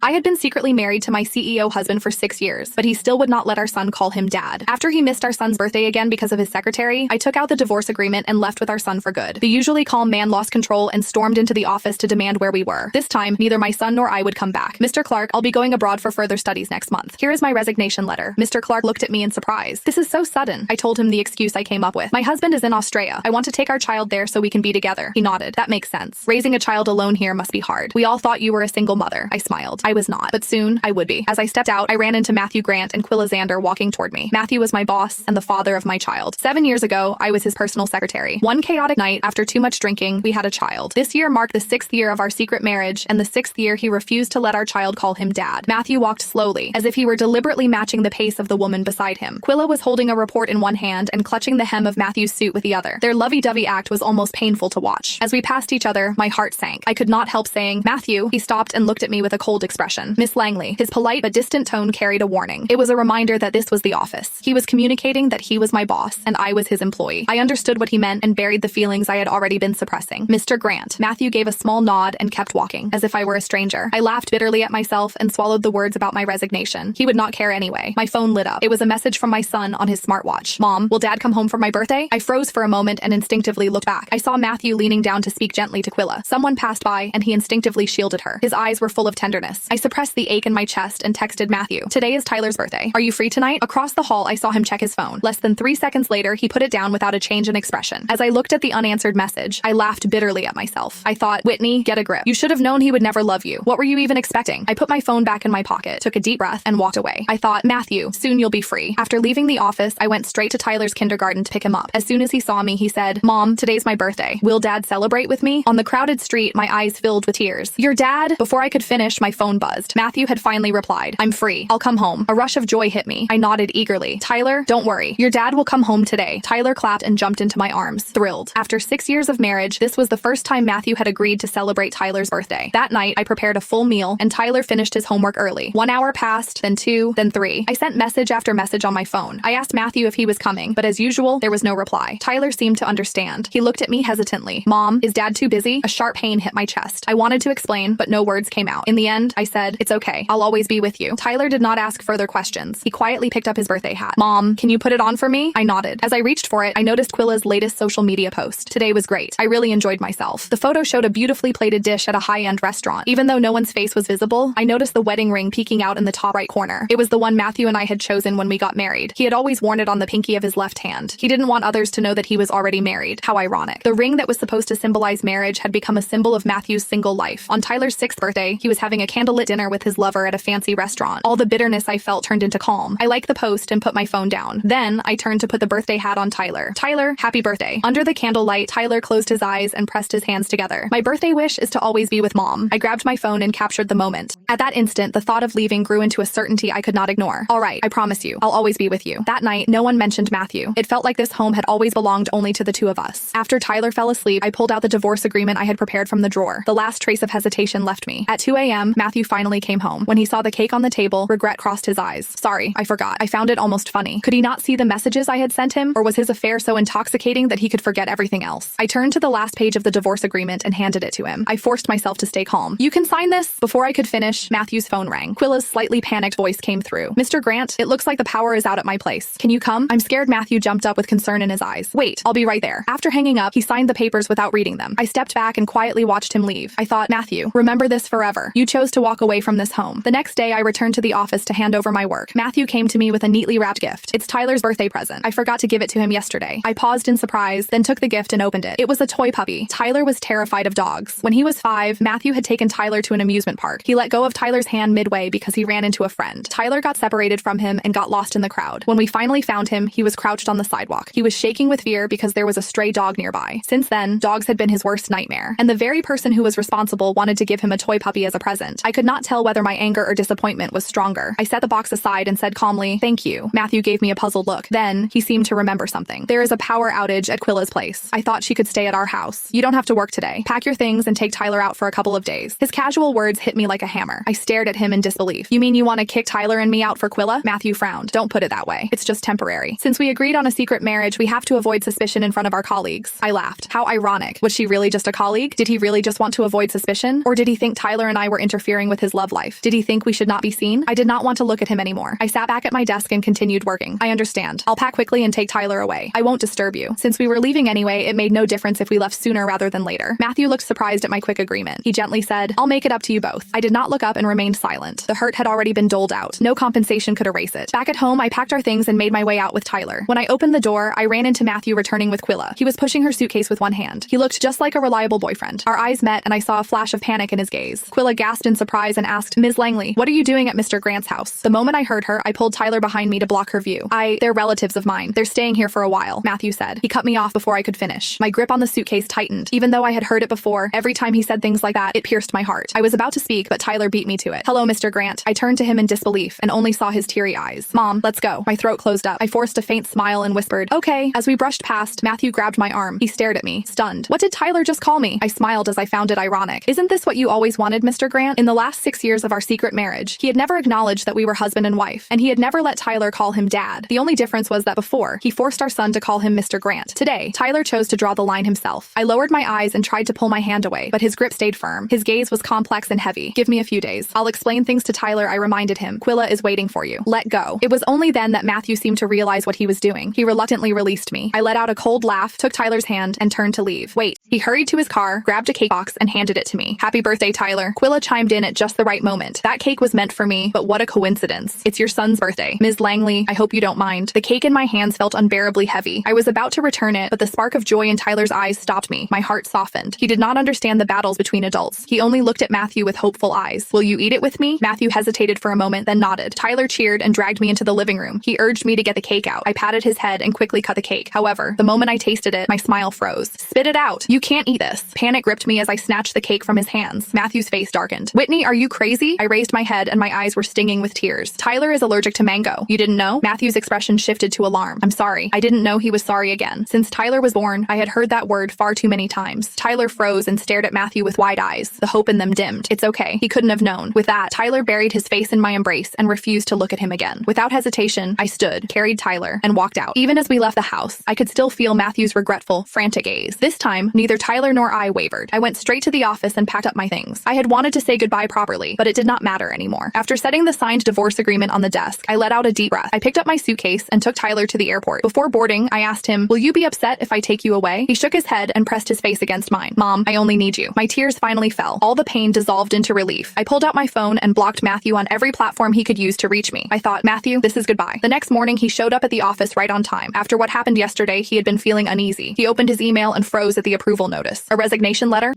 I had been secretly married to my CEO husband for 6 years, but he still would not let our son call him dad. After he missed our son's birthday again because of his secretary, I took out the divorce agreement and left with our son for good. The usually calm man lost control and stormed into the office to demand where we were. This time, neither my son nor I would come back. Mr. Clark, I'll be going abroad for further studies next month. Here is my resignation letter. Mr. Clark looked at me in surprise. This is so sudden. I told him the excuse I came up with. My husband is in Australia. I want to take our child there so we can be together. He nodded. That makes sense. Raising a child alone here must be hard. We all thought you were a single mother. I smiled. I was not, but soon I would be. As I stepped out, I ran into Matthew Grant and Quilla Xander walking toward me. Matthew was my boss and the father of my child. 7 years ago, I was his personal secretary. One chaotic night, after too much drinking, we had a child. This year marked the 6th year of our secret marriage, and the 6th year he refused to let our child call him dad. Matthew walked slowly, as if he were deliberately matching the pace of the woman beside him. Quilla was holding a report in one hand and clutching the hem of Matthew's suit with the other. Their lovey-dovey act was almost painful to watch. As we passed each other, my heart sank. I could not help saying, "Matthew." He stopped and looked at me with a cold expression. "Miss Langley." His polite but distant tone carried a warning. It was a reminder that this was the office. He was communicating that he was my boss and I was his employee. I understood what he meant and buried the feelings I had already been suppressing. "Mr. Grant." Matthew gave a small nod and kept walking, as if I were a stranger. I laughed bitterly at myself and swallowed the words about my resignation. He would not care anyway. My phone lit up. It was a message from my son on his smartwatch. "Mom, will Dad come home for my birthday?" I froze for a moment and instinctively looked back. I saw Matthew leaning down to speak gently to Quilla. Someone passed by and he instinctively shielded her. His eyes were full of tenderness. I suppressed the ache in my chest and texted Matthew, "Today is Tyler's birthday. Are you free tonight?" Across the hall, I saw him check his phone. Less than 3 seconds later, he put it down without a change in expression. As I looked at the unanswered message, I laughed bitterly at myself. I thought, "Whitney, get a grip. You should have known he would never love you. What were you even expecting?" I put my phone back in my pocket, took a deep breath, and walked away. I thought, "Matthew, soon you'll be free." After leaving the office, I went straight to Tyler's kindergarten to pick him up. As soon as he saw me, he said, "Mom, today's my birthday. Will Dad celebrate with me?" On the crowded street, my eyes filled with tears. "Your dad?" Before I could finish, my phone buzzed. Matthew had finally replied, "I'm free. I'll come home." A rush of joy hit me. I nodded eagerly. "Tyler, don't worry. Your dad will come home today." Tyler clapped and jumped into my arms, thrilled. After 6 years of marriage, this was the first time Matthew had agreed to celebrate Tyler's birthday. That night, I prepared a full meal, and Tyler finished his homework early. 1 hour passed, then 2, then 3. I sent message after message on my phone. I asked Matthew if he was coming, but as usual, there was no reply. Tyler seemed to understand. He looked at me hesitantly. "Mom, is Dad too busy?" A sharp pain hit my chest. I wanted to explain, but no words came out. In the end, I said, "It's okay. I'll always be with you." Tyler did not ask further questions. He quietly picked up his birthday hat. "Mom, can you put it on for me?" I nodded. As I reached for it, I noticed Quilla's latest social media post. "Today was great. I really enjoyed myself." The photo showed a beautifully plated dish at a high-end restaurant. Even though no one's face was visible, I noticed the wedding ring peeking out in the top right corner. It was the one Matthew and I had chosen when we got married. He had always worn it on the pinky of his left hand. He didn't want others to know that he was already married. How ironic. The ring that was supposed to symbolize marriage had become a symbol of Matthew's single life. On Tyler's 6th birthday, he was having a candlelit dinner with his lover at a fancy restaurant. All the bitterness I felt turned into calm. I liked the post and put my phone down. Then, I turned to put the birthday hat on Tyler. "Tyler, happy birthday." Under the candlelight, Tyler closed his eyes and pressed his hands together. "My birthday wish is to always be with Mom." I grabbed my phone and captured the moment. At that instant, the thought of leaving grew into a certainty I could not ignore. "All right, I promise you, I'll always be with you." That night, no one mentioned Matthew. It felt like this home had always belonged only to the two of us. After Tyler fell asleep, I pulled out the divorce agreement I had prepared from the drawer. The last trace of hesitation left me. At 2 a.m., Matthew finally came home. When he saw the cake on the table, regret crossed his eyes. "Sorry, I forgot." I found it almost funny. Could he not see the messages I had sent him, or was his affair so intoxicating that he could forget everything else? I turned to the last page of the divorce agreement and handed it to him. I forced myself to stay calm. "You can sign this?" Before I could finish, Matthew's phone rang. Quilla's slightly panicked voice came through. "Mr. Grant, it looks like the power is out at my place. Can you come?" I'm scared. Matthew jumped up with concern in his eyes. "Wait, I'll be right there." After hanging up, he signed the papers without reading them. I stepped back and quietly watched him leave. I thought, "Matthew, remember this forever. You chose to walk away from this home." The next day, I returned to the office to hand over my work. Matthew came to me with a neatly wrapped gift. "It's Tyler's birthday present. I forgot to give it to him yesterday." I paused in surprise, then took the gift and opened it. It was a toy puppy. Tyler was terrified of dogs. When he was 5, Matthew had taken Tyler to an amusement park. He let go of Tyler's hand midway because he ran into a friend. Tyler got separated from him and got lost in the crowd. When we finally found him, he was crouched on the sidewalk. He was shaking with fear because there was a stray dog nearby. Since then, dogs had been his worst nightmare, and the very person who was responsible wanted to give him a toy puppy as a present. I could not tell whether my anger or disappointment was stronger. I set the box aside and said calmly, "Thank you." Matthew gave me a puzzled look. Then, he seemed to remember something. "There is a power outage at Quilla's place. I thought she could stay at our house. You don't have to work today. Pack your things and take Tyler out for a couple of days." His casual words hit me like a hammer. I stared at him in disbelief. "You mean you want to kick Tyler and me out for Quilla?" Matthew frowned. "Don't put it that way. It's just temporary. Since we agreed on a secret marriage, we have to avoid suspicion in front of our colleagues." I laughed. How ironic. Was she really just a colleague? Did he really just want to avoid suspicion? Or did he think Tyler and I were interfering with his love life. Did he think we should not be seen? I did not want to look at him anymore. I sat back at my desk and continued working. I understand. I'll pack quickly and take Tyler away. I won't disturb you. Since we were leaving anyway, it made no difference if we left sooner rather than later. Matthew looked surprised at my quick agreement. He gently said, I'll make it up to you both. I did not look up and remained silent. The hurt had already been doled out. No compensation could erase it. Back at home, I packed our things and made my way out with Tyler. When I opened the door, I ran into Matthew returning with Quilla. He was pushing her suitcase with one hand. He looked just like a reliable boyfriend. Our eyes met and I saw a flash of panic in his gaze. Quilla gasped in surprise and asked, Ms. Langley, what are you doing at Mr. Grant's house? The moment I heard her, I pulled Tyler behind me to block her view. They're relatives of mine. They're staying here for a while, Matthew said. He cut me off before I could finish. My grip on the suitcase tightened. Even though I had heard it before, every time he said things like that, it pierced my heart. I was about to speak, but Tyler beat me to it. Hello, Mr. Grant. I turned to him in disbelief and only saw his teary eyes. Mom, let's go. My throat closed up. I forced a faint smile and whispered, okay. As we brushed past, Matthew grabbed my arm. He stared at me, stunned. What did Tyler just call me? I smiled as I found it ironic. Isn't this what you always wanted, Mr. Grant? In the last 6 years of our secret marriage, he had never acknowledged that we were husband and wife, and he had never let Tyler call him dad. The only difference was that before, he forced our son to call him Mr. Grant. Today, Tyler chose to draw the line himself. I lowered my eyes and tried to pull my hand away, but his grip stayed firm. His gaze was complex and heavy. Give me a few days. I'll explain things to Tyler, I reminded him. Quilla is waiting for you. Let go. It was only then that Matthew seemed to realize what he was doing. He reluctantly released me. I let out a cold laugh, took Tyler's hand, and turned to leave. Wait. He hurried to his car, grabbed a cake box, and handed it to me. Happy birthday, Tyler. Quilla chimed in at just the right moment. That cake was meant for me, but what a coincidence. It's your son's birthday. Ms. Langley, I hope you don't mind. The cake in my hands felt unbearably heavy. I was about to return it, but the spark of joy in Tyler's eyes stopped me. My heart softened. He did not understand the battles between adults. He only looked at Matthew with hopeful eyes. Will you eat it with me? Matthew hesitated for a moment, then nodded. Tyler cheered and dragged me into the living room. He urged me to get the cake out. I patted his head and quickly cut the cake. However, the moment I tasted it, my smile froze. Spit it out. You can't eat this. Panic gripped me as I snatched the cake from his hands. Matthew's face darkened. Whitney, are you crazy? I raised my head and my eyes were stinging with tears. Tyler is allergic to mango. You didn't know? Matthew's expression shifted to alarm. I'm sorry. I didn't know he was sorry again. Since Tyler was born, I had heard that word far too many times. Tyler froze and stared at Matthew with wide eyes. The hope in them dimmed. It's okay. He couldn't have known. With that, Tyler buried his face in my embrace and refused to look at him again. Without hesitation, I stood, carried Tyler, and walked out. Even as we left the house, I could still feel Matthew's regretful, frantic gaze. This time, neither Tyler nor I wavered. I went straight to the office and packed up my things. I had wanted to say goodbye properly, but it did not matter anymore. After setting the signed divorce agreement on the desk, I let out a deep breath. I picked up my suitcase and took Tyler to the airport. Before boarding, I asked him, will you be upset if I take you away? He shook his head and pressed his face against mine. Mom, I only need you. My tears finally fell. All the pain dissolved into relief. I pulled out my phone and blocked Matthew on every platform he could use to reach me. I thought, Matthew, this is goodbye. The next morning, he showed up at the office right on time. After what happened yesterday, he had been feeling uneasy. He opened his email and froze at the approval notice. A resignation letter?